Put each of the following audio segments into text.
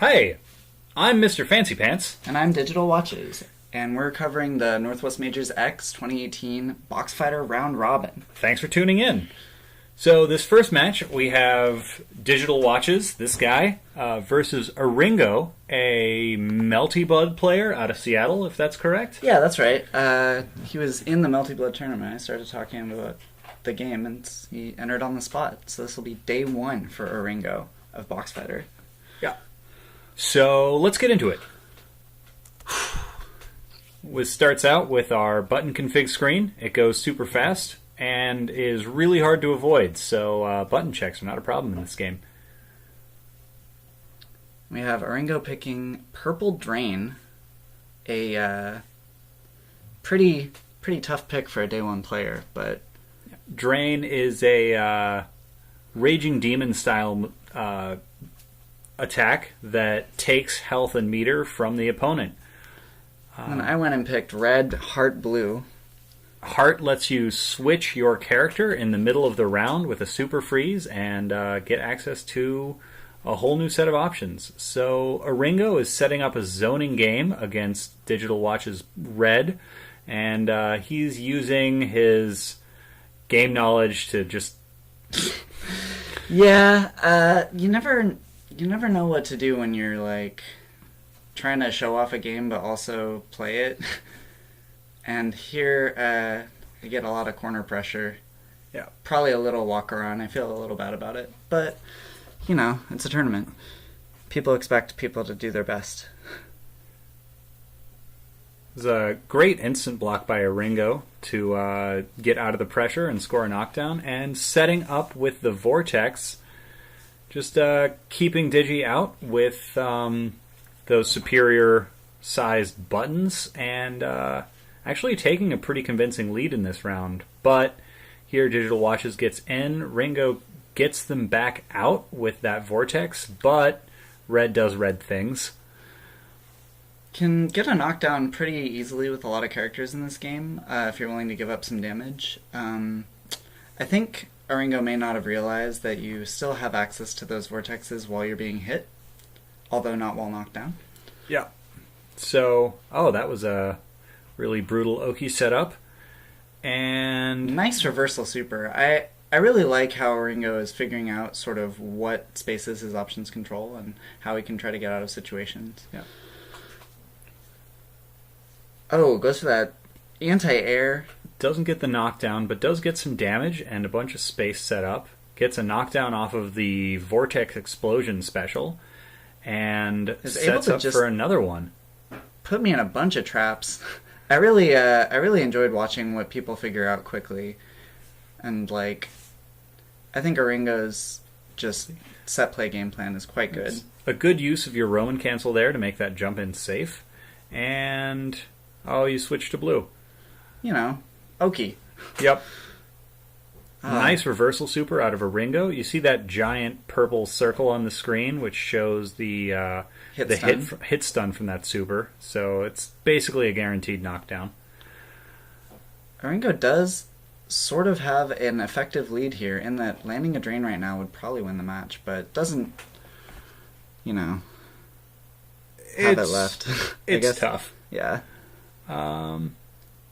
Hey, I'm Mr. Fancy Pants. And I'm DigitalWatches, and we're covering the Northwest Majors X 2018 Boxfighter Round Robin. Thanks for tuning in. So this first match, we have DigitalWatches, this guy, versus Or1ngo, a Melty Blood player out of Seattle, if that's correct. Yeah, that's right. He was in the Melty Blood tournament. I started talking about the game, and he entered on the spot. So this will be day one for Or1ngo of Boxfighter. Yeah. So let's get into it. It starts out with our button config screen. It goes super fast and is really hard to avoid, so button checks are not a problem in this game. We have Or1ngo picking Purple Drain, a pretty tough pick for a day one player, but Drain is a Raging Demon style attack that takes health and meter from the opponent. and I went and picked Red, Heart Blue. Heart lets you switch your character in the middle of the round with a super freeze and get access to a whole new set of options. So Or1ngo is setting up a zoning game against DigitalWatches Red, and he's using his game knowledge to just... Yeah, you never know what to do when you're like trying to show off a game but also play it. And here, I get a lot of corner pressure. Yeah. Probably a little walk around. I feel a little bad about it. But, you know, it's a tournament. People expect people to do their best. It was a great instant block by Or1ngo to get out of the pressure and score a knockdown. And setting up with the Vortex, just keeping Digi out with those superior-sized buttons and... actually taking a pretty convincing lead in this round. But here DigitalWatches gets in. Or1ngo gets them back out with that Vortex, but Red does Red things. Can get a knockdown pretty easily with a lot of characters in this game, if you're willing to give up some damage. I think Or1ngo may not have realized that you still have access to those Vortexes while you're being hit, although not while knocked down. Yeah. So, that was a... really brutal Oki setup. And nice reversal super. I really like how Or1ngo is figuring out sort of what spaces his options control and how he can try to get out of situations. Yeah. Oh, goes for that anti-air. Doesn't get the knockdown, but does get some damage and a bunch of space set up. Gets a knockdown off of the Vortex Explosion special. And sets up for another one. Put me in a bunch of traps. I really enjoyed watching what people figure out quickly, and like, I think Or1ngo's just set play game plan is quite good. It's a good use of your Roman cancel there to make that jump in safe, and you switch to blue. You know, Oki. Yep. Nice reversal super out of Or1ngo. You see that giant purple circle on the screen, which shows the hit stun from that super. So it's basically a guaranteed knockdown. Or1ngo does sort of have an effective lead here in that landing a drain right now would probably win the match, but doesn't, have it left. It's tough. Yeah.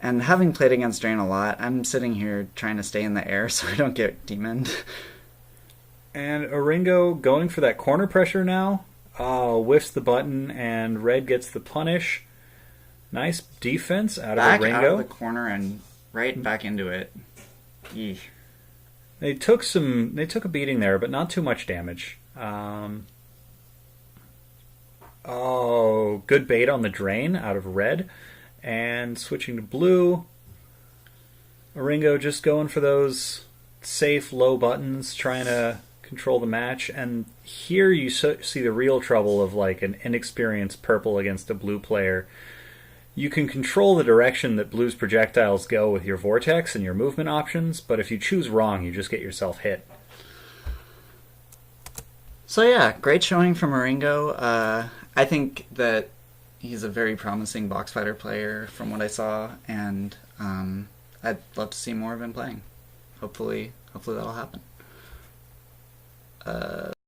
And having played against Drain a lot, I'm sitting here trying to stay in the air so I don't get demoned. And Or1ngo going for that corner pressure now. Whiffs the button, and Red gets the punish. Nice defense out of Or1ngo. Back out of the corner and right back into it. Eesh. They took a beating there, but not too much damage. Good bait on the drain out of Red. And switching to blue, Or1ngo just going for those safe low buttons, trying to control the match. And here you see the real trouble of like an inexperienced purple against a blue player. You can control the direction that blue's projectiles go with your vortex and your movement options, but if you choose wrong, you just get yourself hit. So yeah, great showing from Or1ngo. I think that he's a very promising Boxfighter player from what I saw, and I'd love to see more of him playing. Hopefully that'll happen.